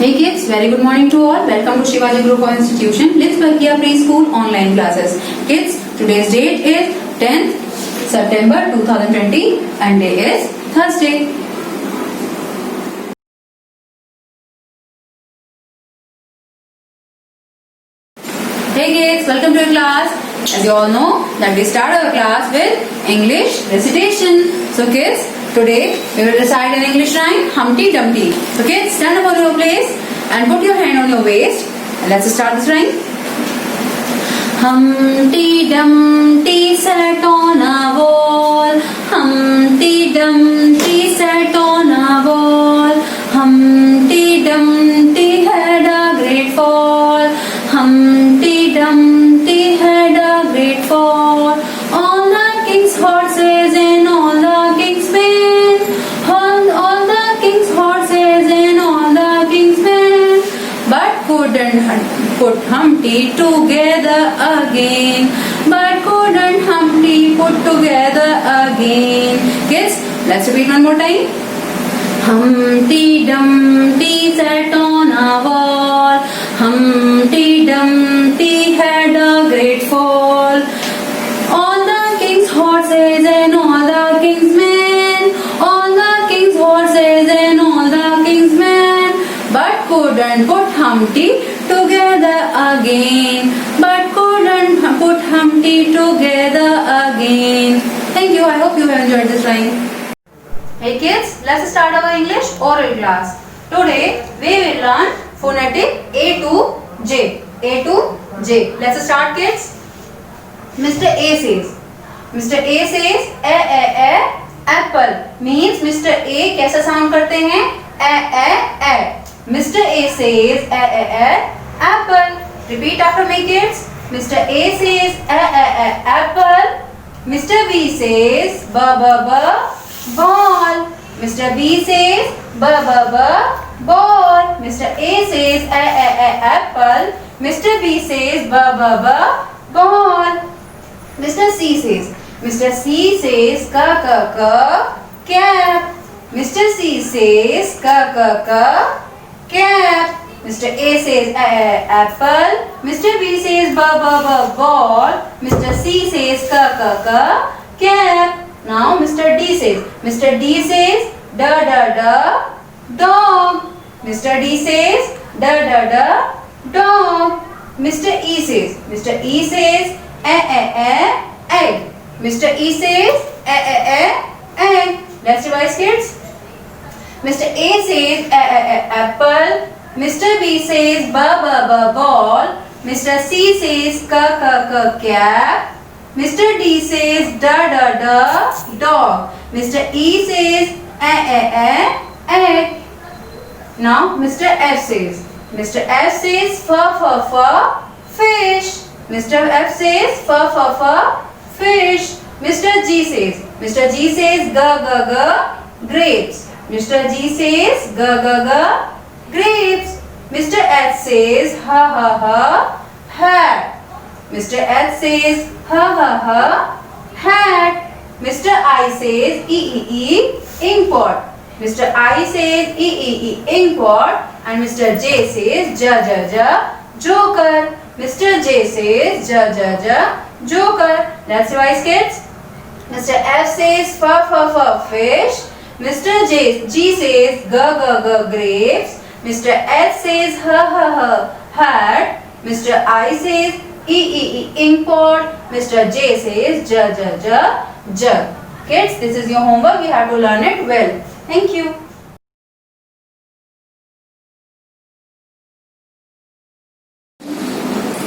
Hey kids, very good morning to all. Welcome to Shivaji Group of Institution, Litzbergia Preschool online classes. Kids, today's date is 10th September 2020 and day is Thursday. Hey kids, welcome to your class. As you all know that we start our class with English recitation. So kids, today we will recite an English rhyme, Humpty Dumpty. So kids, stand up on your place and put your hand on your waist. And let's start this rhyme. Humpty Dumpty sat on a wall. Humpty Dumpty sat on a wall. Humpty Dumpty had a great fall. Humpty Dumpty had a great fall. All the king's horses and all the king's men. All the king's horses and all the king's men. But couldn't put Humpty together again. But couldn't Humpty put together again. Kids, let's repeat one more time. Humpty Dumpty sat on a wall. Humpty Dumpty had a great fall. All the king's horses and all the king's men. All the king's horses and all the king's men. But couldn't put Humpty together again. But couldn't put Humpty together again. Thank you. I hope you have enjoyed this rhyme. Hey kids, let's start our English oral class. Today we will learn phonetic A to J. A to J. Let's start kids. Mr. A says. Mr. A says apple. Means Mr. A कैसा sound करते हैं? A. Mr. A says apple. Repeat after me kids. Mr. A says apple. Mr. B says ball. Mr. B says ball. Mr. A says apple. Mr. B says ball. Mr. C says. Mr. C says cap. Mr. C says cap. Mr. A says apple. Mr. B says ball. Mr. C says cap. Now Mr. D says. Mr. D says dog. Mr. D says dog. Mr. E says. Mr. E says egg. Mr. E says egg. Let's revise kids. Mr. A says apple. Mr. B says ball. Mr. C says cap. Mr. D says dog. Mr. E says egg. Now Mr. F says. Mr. F says fish. Mr. F says fish. Mr. G says. Mr. G says grapes. Mr. G says grapes. Mr. H says hat. Mr. H says hat. Mr. I says inkpot. Mr. I says inkpot. And Mr. J says joker. Mr. J says joker. Let's revise kids. Mr. F says fish. Mr. G says grapes. Mr. H says hat. Mr. I says inkpot. Mr. J says jug. Kids, this is your homework. You have to learn it well. Thank you.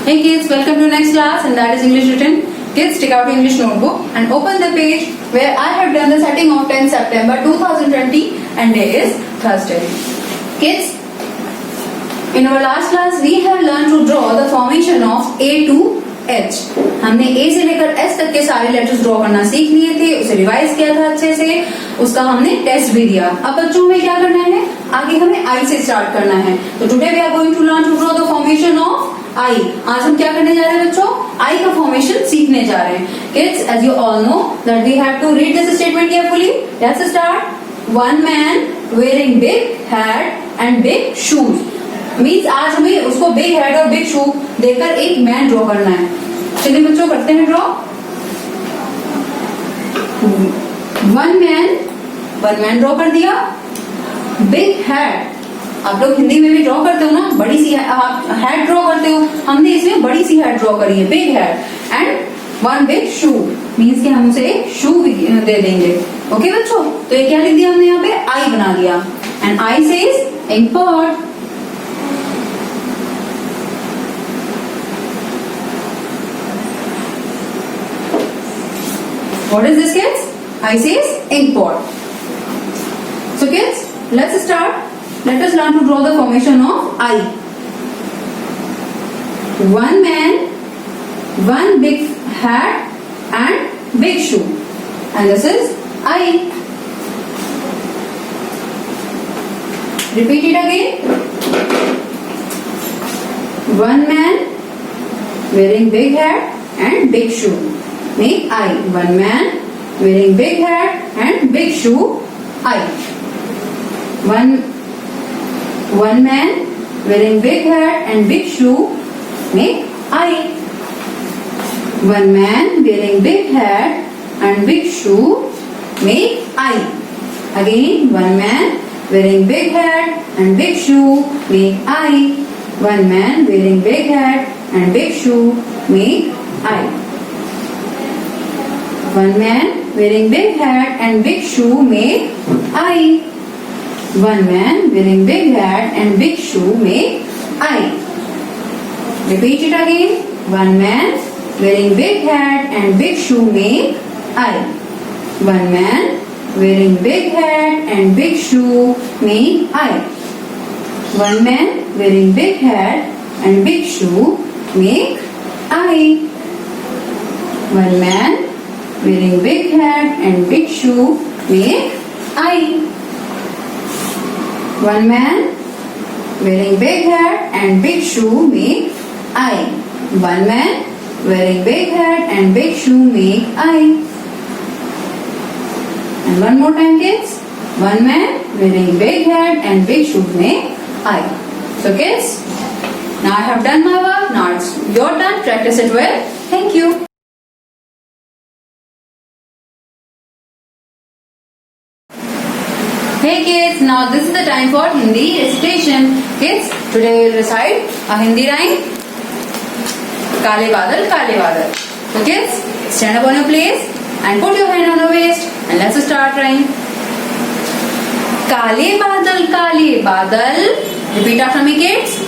Hey kids, welcome to next class and that is English written. Kids, take out your English notebook and open the page where I have done the setting of 10 September 2020 and day is Thursday. Kids, in our last class we have learned to draw the formation of A to H. हमने A से लेकर S तक के सारे letters draw करना सीख लिए थे, उसे रिवाइज किया था अच्छे से, उसका हमने टेस्ट भी दिया. अब बच्चों में क्या करना है? आगे हमें I से स्टार्ट करना है. तो today we are going to learn to draw the formation of I. आज हम क्या करने जा रहे हैं बच्चों? I का फॉर्मेशन सीखने जा रहे हैं. Kids, as you all know that we have to read this statement carefully. Let's start. One man wearing big hat and big shoes. Means आज हमें उसको बिग हेड और बिग शू देकर एक मैन ड्रॉ करना है। चलिए बच्चों करते हैं ड्रॉ। वन मैन ड्रॉ कर दिया। बिग हेड, आप लोग हिंदी में भी ड्रॉ करते हो ना, बड़ी सी हेड ड्रॉ करते हो, हमने इसमें बड़ी सी हेड ड्रॉ करी है, big head. And one big shoe, means कि हम उसे एक शू दे देंगे। ओके बच्चों, तो ये क्या लिख दिया हमने यहाँ पे, आई बना दिया। And I says import. What is this, kids? I says import. So kids, let's start. Let us learn to draw the formation of I. One man, one big hat and big shoe. And this is I. Repeat it again. One man wearing big hat and big shoe. Make I. One man wearing big hat and big shoe. I. One man wearing big hat and big shoe. Make I. One man wearing big hat and big shoe. Make I. Again, one man wearing big hat and big shoe. Make I. One man wearing big hat and big shoe. Make I. One man wearing big hat and big shoe. Make I. One man wearing big hat and big shoe. Make I. Repeat it again. One man wearing big hat and big shoe. Make I. One man wearing big hat and big shoe. Make I. One man wearing big hat and big shoe. Make I. One man wearing big hat and big shoe. Make I. One man wearing big hat and big shoe. Make I. One man wearing big hat and big shoe. Make I. And one more time, kids. One man wearing big hat and big shoe. Make I. So kids, now I have done my work. Now it's your turn. Practice it well. Thank you. Hey kids, now this is the time for Hindi recitation. Kids, today we will recite a Hindi rhyme. Kale badal, kale badal. So kids, stand up on your place and put your hand on your waist and let's start rhyme. Kale badal. Repeat after me, kids.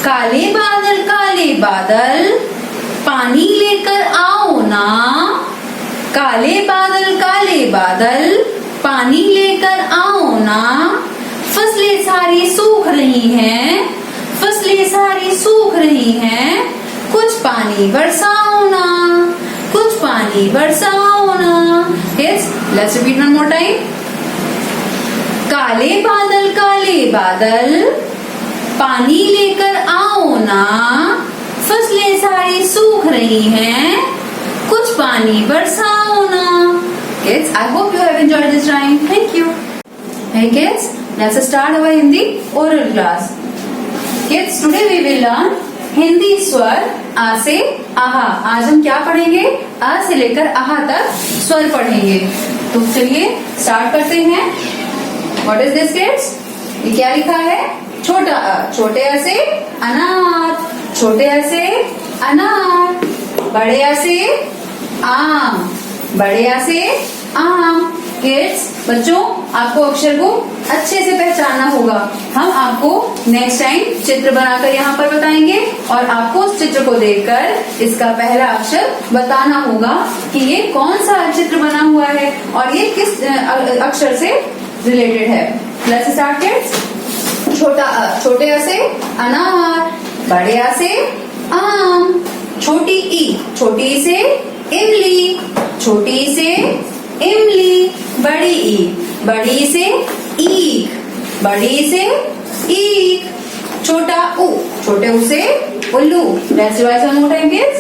Kale badal, पानी लेकर आओ ना. काले बादल, पानी लेकर आओ ना. फसलें सारी सूख रही हैं, कुछ पानी बरसाओ ना. Kids, let's repeat one more time. काले बादल, पानी लेकर आओ ना. फसलें सारी सूख रही हैं, कुछ पानी बरसाओ ना. Kids, I hope you have enjoyed this rhyme. Thank you. Hey kids, let's start our Hindi oral class. Kids, today we will learn Hindi स्वर आ से आहा. आज हम क्या पढ़ेंगे? आ से लेकर आहा तक स्वर पढ़ेंगे. तो चलिए स्टार्ट करते हैं. What is this, kids? ये क्या लिखा है? छोटा अ. छोटे अ से अनार. छोटे अ से अनार. बड़े अ से आम. बड़े अ से आम. किड्स, बच्चों, आपको अक्षर को अच्छे से पहचानना होगा. हम आपको नेक्स्ट टाइम चित्र बनाकर यहाँ पर बताएंगे और आपको उस चित्र को देखकर इसका पहला अक्षर बताना होगा कि ये कौन सा चित्र बना हुआ है और ये किस अक्षर से रिलेटेड है. Let's start kids. छोटा अ. छोटे अ से अनार. बड़े अ से आम. छोटी ई. छोटी ई से इमली. छोटी ई से इमली. बड़ी ई. बड़ी ई से ईख. बड़ी ई से ईख. छोटा उ. छोटे उ से उल्लू. Let's revise one more time kids.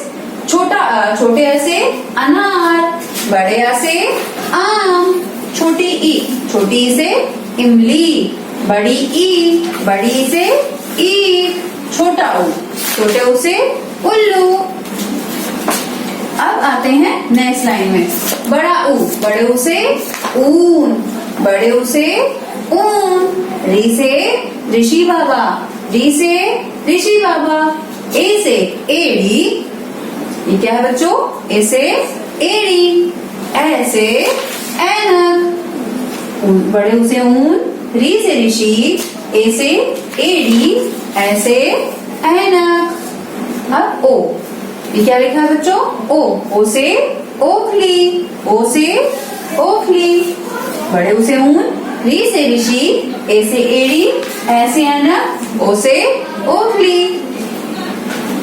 छोटा अ. छोटे अ से अनार. बड़े अ से आम. छोटी ई. छोटी ई से इमली. बड़ी ई. बड़ी ई से ईख, छोटा ऊ, छोटे ऊ से उल्लू। अब आते हैं नेक्स्ट लाइन में, बड़ा ऊ, बड़े ऊ से ऊन, बड़े ऊ से ऊन। री से ऋषि बाबा, री से ऋषि बाबा। ए से एड़ी, ये क्या है बच्चों? ए से एड़ी। ए से ऐनक, बड़े ऊ से ऊन, री से ऋषि, ए से एड़ी, ऐ से ऐनक। अब ओ, ये क्या लिखा है बच्चों? ओ, ओ से ओखली, ओ से ओखली। बड़े ऊ से ऊन, री से ऋषि, ए से एड़ी, ऐ से ऐनक, ओ से ओखली।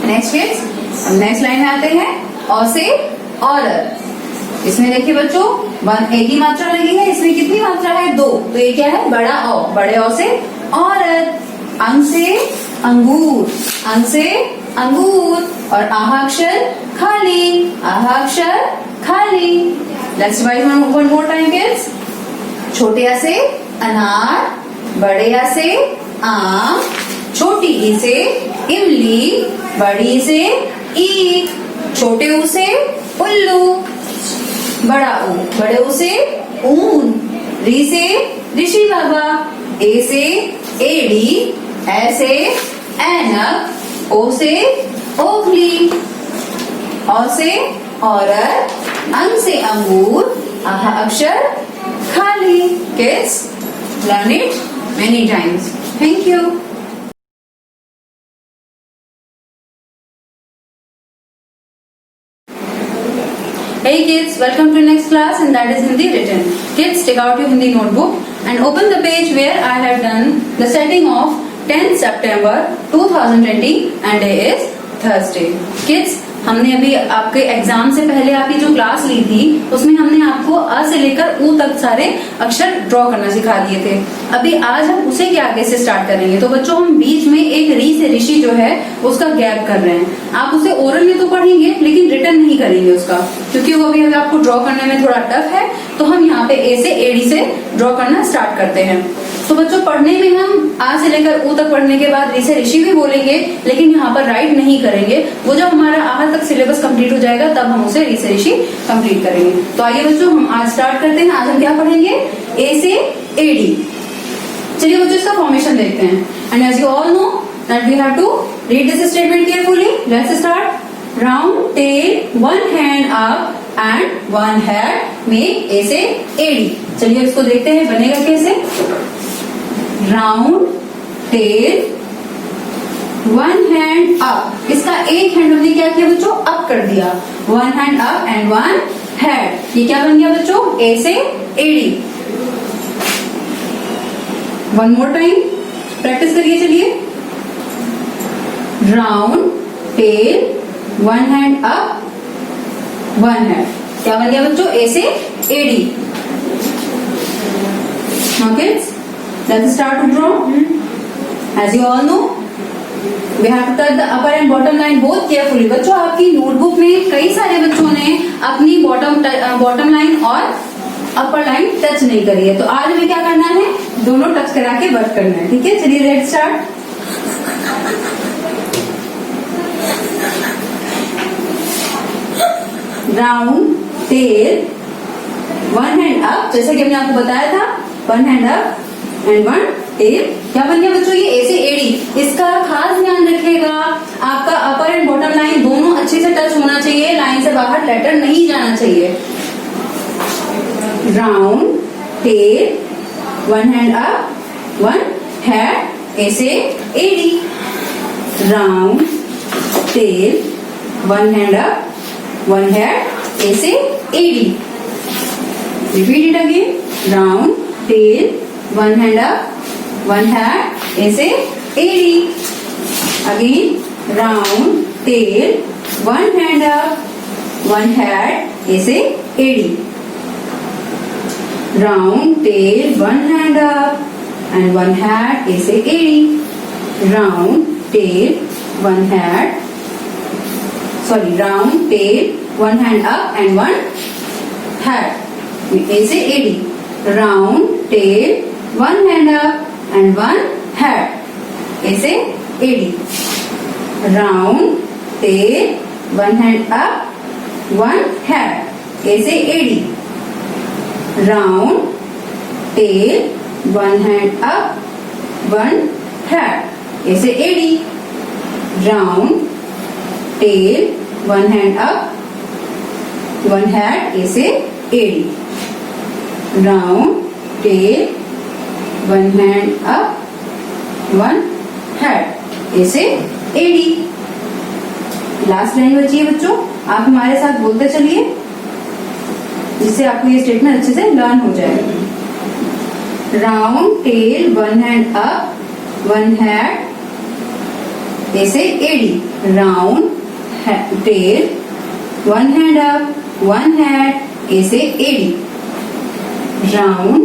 नेक्स्ट किड्स, अब नेक्स्ट लाइन में आते हैं, औ से औरत। इसमें देखिए बच्चों, एक ही मात्रा लगी है, इसमें कितनी मात्रा है? 2। तो ये क्या है? बड़ा औ, बड़े औ से औरत। अंग से अंगूर, अंग से अंगूर। और आहा अक्षर खाली, आहा अक्षर खाली। Let's revise one more time kids. छोटे आ से अनार, बड़े आ से आम, छोटी ई से इमली, बड़ी ई से ईख, छोटे ऊ से उल्लू, बड़ा ऊ, बड़े ऊ से ऊन, री से ऋषि बाबा, ए से एड़ी, ऐ से ऐनक, ओ से ओखली, औ से औरत, अंग से अंगूर, आहा अक्षर खाली। Kids, learn it many times. Thank you. Hey kids, welcome to next class and that is Hindi written. Kids, take out your Hindi notebook and open the page where I have done the setting of 10th September 2020 and day is Thursday. Kids, हमने अभी आपके exam से पहले आपकी जो class ली थी उसमें हमने आपको अ से लेकर ऊ तक सारे अक्षर ड्रॉ करना सिखा दिए थे। अभी आज हम उसे के आगे से स्टार्ट करेंगे। तो बच्चों, हम बीच में एक री से ऋषि जो है उसका गैप कर रहे हैं। आप उसे ओरल में तो पढ़ेंगे लेकिन रिटर्न नहीं करेंगे उसका, क्योंकि वो अभी आपको ड्रॉ करने में थोड़ा टफ है। तो हम यहाँ पे ए से एडी से ड्रॉ करना स्टार्ट करते हैं। तो बच्चों, पढ़ने में हम आ से लेकर ऊ तक पढ़ने के बाद री से ऋषि भी बोलेंगे, लेकिन यहाँ पर राइट नहीं करेंगे। वो जब हमारा आह तक सिलेबस कंप्लीट हो जाएगा तब हम उसे री से ऋषि कंप्लीट करेंगे। तो आइए बच्चों, हम आज स्टार्ट करते हैं। आज हम क्या पढ़ेंगे? ए से एडी। चलिए बच्चों, इसका फॉर्मेशन देखते हैं। And as you all know that we have to read this statement carefully. Let's start. Round tail, one hand up and one head make a से एडी। चलिए इसको देखते हैं बनेगा कैसे। Round tail, one hand up. इसका एक hand हमने क्या किया बच्चों? अप कर दिया। One hand up and one head, ये क्या बन गया बच्चों? ए से ad. One more time practice करिए। चलिए, round tail, one hand up, one head, क्या बन गया बच्चों? ए से ad. Now kids, let's start to draw. As you all know, we have to touch the upper and bottom line both carefully. बच्चों, आपकी notebook में कई सारे बच्चों ने अपनी बॉटम लाइन और अपर लाइन टच नहीं करी है। तो आज हमें क्या करना है? दोनों टच करा के वर्क करना है। ठीक है, चलिए let's start. Round tail, one hand up, जैसे कि हमने आपको बताया था, one hand up and one tail. क्या बन गया बच्चों? ये ए से एडी। इसका खास ध्यान रखिएगा, आपका अपर एंड बॉटम लाइन दोनों अच्छे से टच होना चाहिए। लाइन से बाहर लेटर नहीं जाना चाहिए। Round tail, one hand up, one head, A से एडी। Round tail, one hand up, one head, A से एडी। Repeat it again. Round, tail, one hand up, one head, A से AD. Again, round, tail, one hand up, one head, A से AD. Round, tail, one hand up, and one head, A से AD. Round, tail, one head. Sorry, round, tail, one hand up, and one head. A से AD. Round, tail, one hand up and one head. A से AD. Round, tail, one hand up, one hat. ऐसे AD. Round, tail, one hand up, one hat. ऐसे AD. Round, tail, one hand up, one hat. ऐसे AD. Round, tail, one hand up, one hat. ऐसे AD. Last line बची है बच्चों, आप हमारे साथ बोलते चलिए जिससे आपको ये स्टेटमेंट अच्छे से लर्न हो जाए. Round tail one hand up one head ऐसे एडी. Round tail one hand up one head ऐसे एडी. Round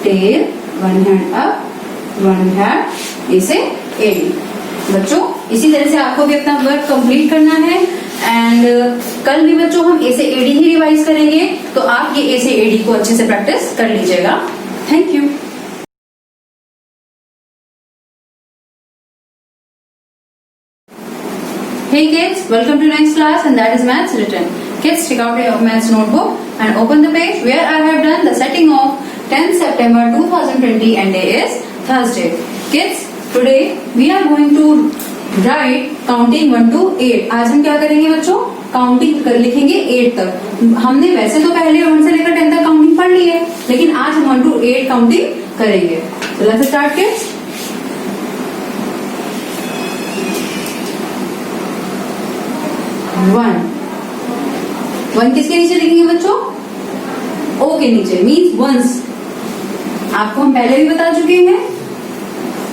tail one hand up one head ऐसे एडी. बच्चों इसी तरह से आपको भी अपना वर्क कंप्लीट करना है एंड कल भी बच्चों हम ऐसे एडी ही रिवाइज करेंगे, तो आप ये ऐसे एडी को अच्छे से प्रैक्टिस कर लीजिएगा. Thank you. Hey kids, welcome to next class and that is maths written. Kids, take out your maths notebook and open the page where I have done the setting of 10th September 2020 and day is Thursday. Kids, today we are going to write counting 1 to 8. आज हम क्या करेंगे बच्चों? Counting लिखेंगे 8 तक. हमने वैसे तो पहले 1 से लेकर 10 तक काउंटिंग पढ़ ली है, लेकिन आज हम 1 to 8 काउंटिंग करेंगे. So let's start kids. 1 किसके नीचे लिखेंगे बच्चों? O के नीचे, मीन्स वंस. आपको हम पहले भी बता चुके हैं.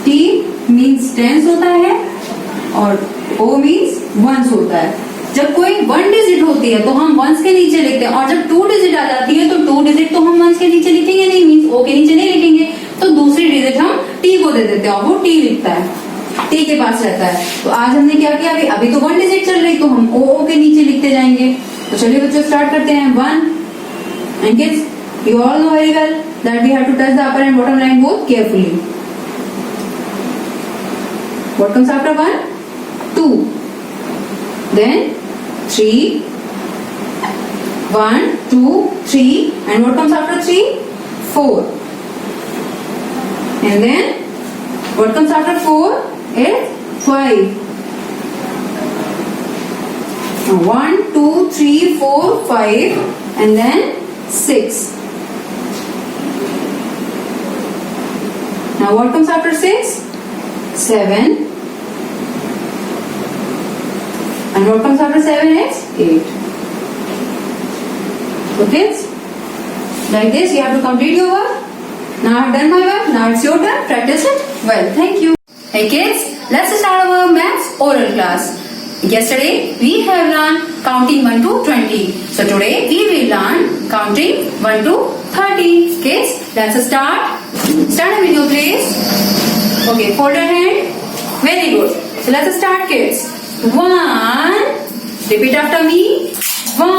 T मीन्स टेंस होता है और O मीन्स वंस होता है. जब कोई 1 डिजिट होती है तो हम वंस के नीचे लिखते हैं, और जब 2 डिजिट आ जाती है तो 2 डिजिट तो हम वंस के नीचे लिखेंगे नहीं, मीन्स O के नीचे नहीं लिखेंगे. तो दूसरी डिजिट हम T को दे देते हैं और वो T लिखता है, T के पास रहता है. तो आज हमने क्या किया, अभी तो 1 डिजिट चल रही तो हम O के नीचे लिखते जाएंगे. तो चलिए बच्चों स्टार्ट करते हैं. 1 and kids you all know very well that we have to touch the upper and bottom line both carefully. What comes after 1? 2. Then 3. 1, 2, 3. And what comes after 3? 4. And then what comes after 4 is 5. 1, 2, 3, 4, 5 and then 6. Now what comes after 6? 7. And what comes after 7 is 8. So kids, like this you have to complete your work. Now I have done my work, now it's your turn. Practice it well. Thank you. Hey kids, let's start our maths oral class. Yesterday we have learned counting 1 to 20. So today we will learn counting 1 to 30. Kids, let's start. Stand up in your place. Okay, fold your hand. Very good. So let's start kids. 1. Repeat after me. 1,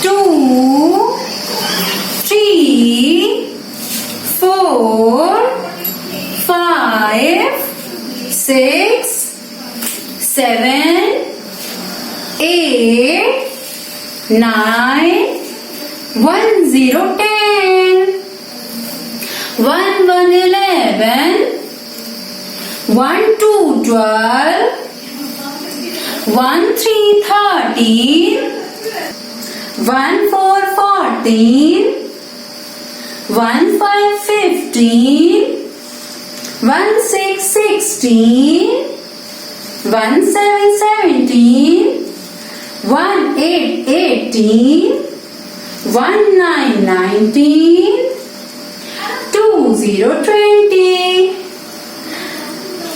2, 3, 4, 5, 6, 7, 8, 9, 1, 0, 10. 1, 1, 11. 1, 2, 12. 1, 3, 13. 1, 4, 14. 1, 5, 15. 1, 6, 16. 1, 7, 17. 1, 8, 18. 1, 9, 19. 2, 0, 20.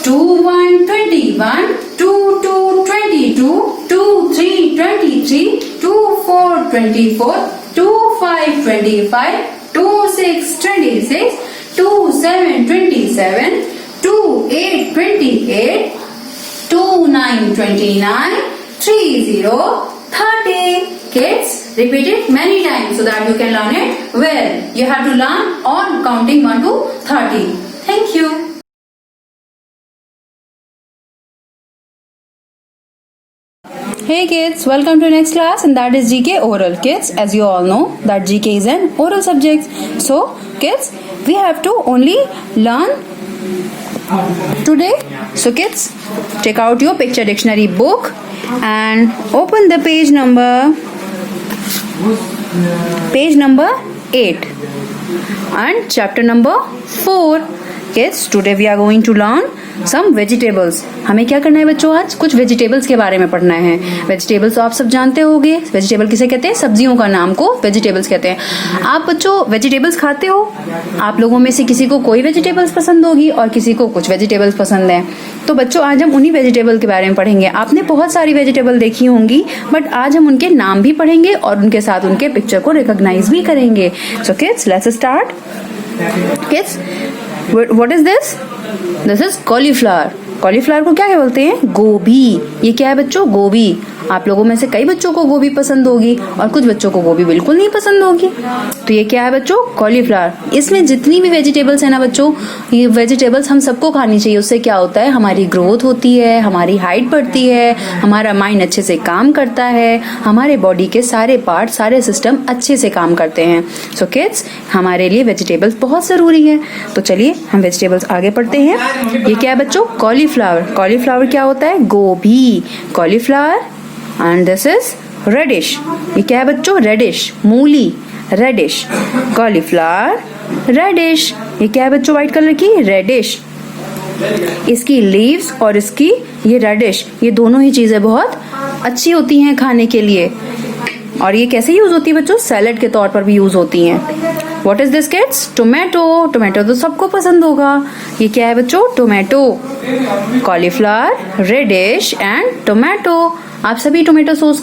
2, 1, 21. 2, 2, 22. 2, 3, 23. 2, 4, 24. 2, 5, 25. 2, 6, 26. 2, 7, 27. 2, 8, 28. 2, 9, 29. 3, 0, 30. Kids, repeat it many times so that you can learn it well. You have to learn on counting 1 to 30. Thank you. Hey kids, welcome to next class and that is GK oral. Kids, as you all know that GK is an oral subject. So kids, we have to only learn today. So kids, take out your picture dictionary book and open the page number 8 and chapter number 4. Kids, today we are going to learn some vegetables. हमें क्या करना है बच्चों, आज कुछ vegetables के बारे में पढ़ना है. वेजिटेबल्स तो आप सब जानते होंगे. वेजिटेबल किसे कहते हैं? सब्जियों का नाम को वेजिटेबल्स कहते हैं. आप बच्चों वेजिटेबल्स खाते हो? आप लोगों में से किसी को कोई वेजिटेबल्स पसंद होगी और किसी को कुछ वेजिटेबल्स पसंद है. तो बच्चों आज हम उन्हीं वेजिटेबल के बारे में पढ़ेंगे. आपने बहुत सारी वेजिटेबल देखी होंगी, बट आज हम उनके नाम भी पढ़ेंगे और उनके साथ उनके पिक्चर को रिकॉग्नाइज भी करेंगे. So kids, let's start. Kids, what is this? This is cauliflower. Cauliflower को क्या बोलते हैं? गोभी. ये क्या है बच्चों? गोभी. आप लोगों में से कई बच्चों को गोभी पसंद होगी और कुछ बच्चों को गोभी बिल्कुल नहीं पसंद होगी. तो ये क्या है बच्चों? कॉलीफ्लावर. इसमें जितनी भी वेजिटेबल्स है ना बच्चों, ये वेजिटेबल्स हम सबको खानी चाहिए. उससे क्या होता है? हमारी ग्रोथ होती है, हमारी हाइट बढ़ती है, हमारा माइंड अच्छे से काम करता है, हमारे बॉडी के सारे पार्ट, सारे सिस्टम अच्छे से काम करते हैं. सो किड्स, हमारे लिए वेजिटेबल्स बहुत जरूरी है. तो चलिए हम वेजिटेबल्स आगे पढ़ते हैं. ये क्या है बच्चों? कॉलीफ्लावर. कॉलीफ्लावर क्या होता है? गोभी. Cauliflower. And this is radish. ये क्या है बच्चों? रेडिश. मूली. रेडिश. कॉलीफ्लावर. रेडिश. ये क्या है बच्चों? व्हाइट कलर की? रेडिश. इसकी लीव्स और इसकी ये रेडिश, ये दोनों ही चीजें बहुत अच्छी होती हैं खाने के लिए. और ये कैसे यूज होती है बच्चों? सैलेड के तौर पर भी यूज होती हैं. What is this kids? Tomato. Tomato तो सबको पसंद होगा. ये क्या है बच्चों? Tomato. Cauliflower, radish and tomato. आप सभी टोमेटो सॉस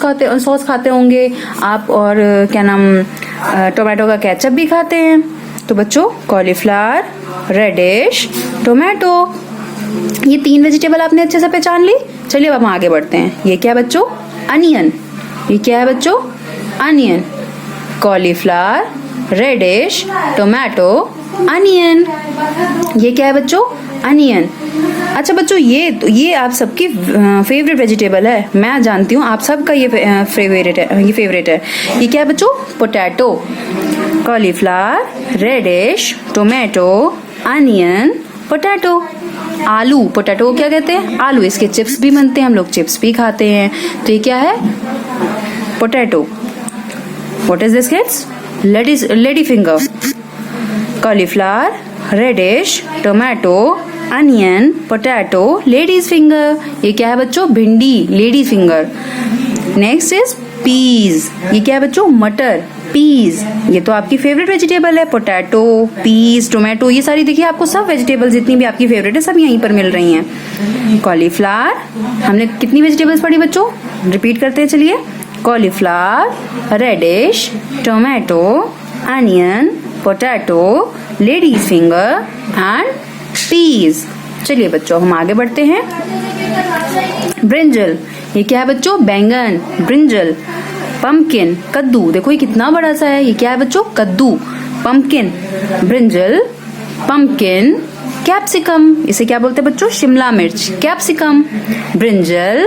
खाते होंगे आप, और क्या नाम, टोमेटो का केचप भी खाते हैं. तो बच्चों कॉलीफ्लावर, रेडिश, टोमेटो, ये 3 वेजिटेबल आपने अच्छे से पहचान ली. चलिए अब हम आगे बढ़ते हैं. ये क्या है बच्चों? अनियन. ये क्या है बच्चों? Onion. Cauliflower, radish, tomato, onion. ये क्या है बच्चों? अनियन. अच्छा बच्चों, ये आप सबकी फेवरेट वेजिटेबल है. मैं जानती हूँ आप सबका ये फेवरेट है. ये क्या है बच्चों? Potato. Cauliflower, radish, tomato, onion, potato. आलू. पोटैटो को क्या कहते हैं? आलू. इसके चिप्स भी बनते हैं, हम लोग चिप्स भी खाते हैं. तो ये क्या है? Potato. What is this kids? Lady finger. Cauliflower, radish, tomato, onion, potato, ladies finger. ये क्या है बच्चों? भिंडी. Ladies finger. Next is peas. ये क्या है बच्चों? मटर. पीज. ये तो आपकी फेवरेट वेजिटेबल है. पोटैटो, पीज, टोमेटो, ये सारी देखिए आपको सब वेजिटेबल जितनी भी आपकी फेवरेट है सब यहीं पर मिल रही हैं. कॉलीफ्लावर. हमने कितनी वेजिटेबल्स पढ़ी बच्चों? रिपीट करते हैं. चलिए. Cauliflower, radish, tomato, onion, potato, ladies finger and peas. चलिए बच्चों हम आगे बढ़ते हैं. ब्रिंजल. ये क्या है बच्चों? बैंगन. ब्रिंजल. पंपकिन. कद्दू. देखो ये कितना बड़ा सा है. ये क्या है बच्चों? कद्दू. पंपकिन. Brinjal, pumpkin, capsicum. इसे क्या बोलते हैं बच्चों? शिमला मिर्च. कैप्सिकम. Brinjal,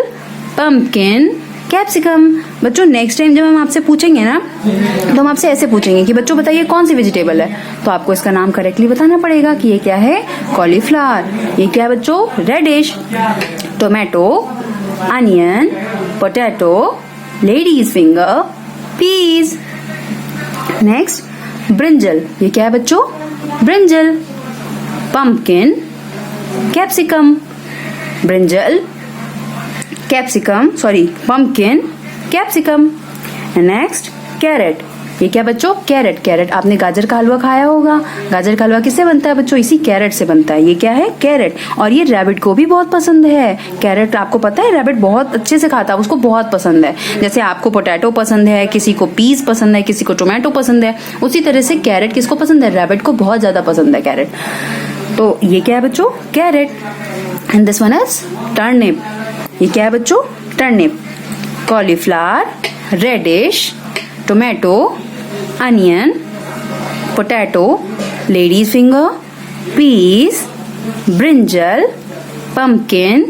pumpkin, capsicum. बच्चों नेक्स्ट टाइम जब हम आपसे पूछेंगे ना, तो हम आपसे ऐसे पूछेंगे कि बच्चों बताइए कौन सी वेजिटेबल है. तो आपको इसका नाम करेक्टली बताना पड़ेगा कि ये क्या है? कॉलीफ्लावर. ये क्या है बच्चों? Radish. Tomato, onion, potato, ladies finger, peas. Next brinjal. ये क्या है बच्चों? Brinjal. Pumpkin, capsicum. Brinjal, capsicum, pumpkin, capsicum. Next carrot. ये क्या बच्चों? कैरेट. कैरेट. आपने गाजर का हलवा खाया होगा. गाजर का हलवा किससे बनता है बच्चों? इसी कैरेट से बनता है. ये क्या है? कैरेट. और ये रैबिट को भी बहुत पसंद है. कैरेट आपको पता है रैबिट बहुत अच्छे से खाता है, उसको बहुत पसंद है. जैसे आपको पोटैटो पसंद है, किसी को पीस पसंद है, किसी को टोमेटो पसंद है, उसी तरह से कैरेट किसको पसंद है? रैबिट को बहुत ज्यादा पसंद है कैरेट. तो ये क्या है बच्चों? Carrot. And this one is turnip. ये क्या है बच्चों? Turnip. Cauliflower, radish, tomato, onion, potato, ladies finger, peas, brinjal, pumpkin,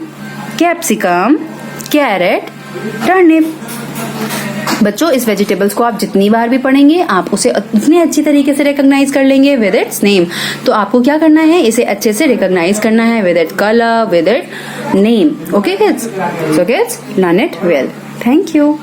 capsicum, carrot turnip. बच्चों, इस वेजिटेबल्स को आप जितनी बार भी पढ़ेंगे आप उसे उतने अच्छी तरीके से रिकॉग्नाइज कर लेंगे विद इट्स नेम। तो आपको क्या करना है, इसे अच्छे से रिकॉग्नाइज करना है with it colour, with it name. Okay kids, so kids learn it well. Thank you.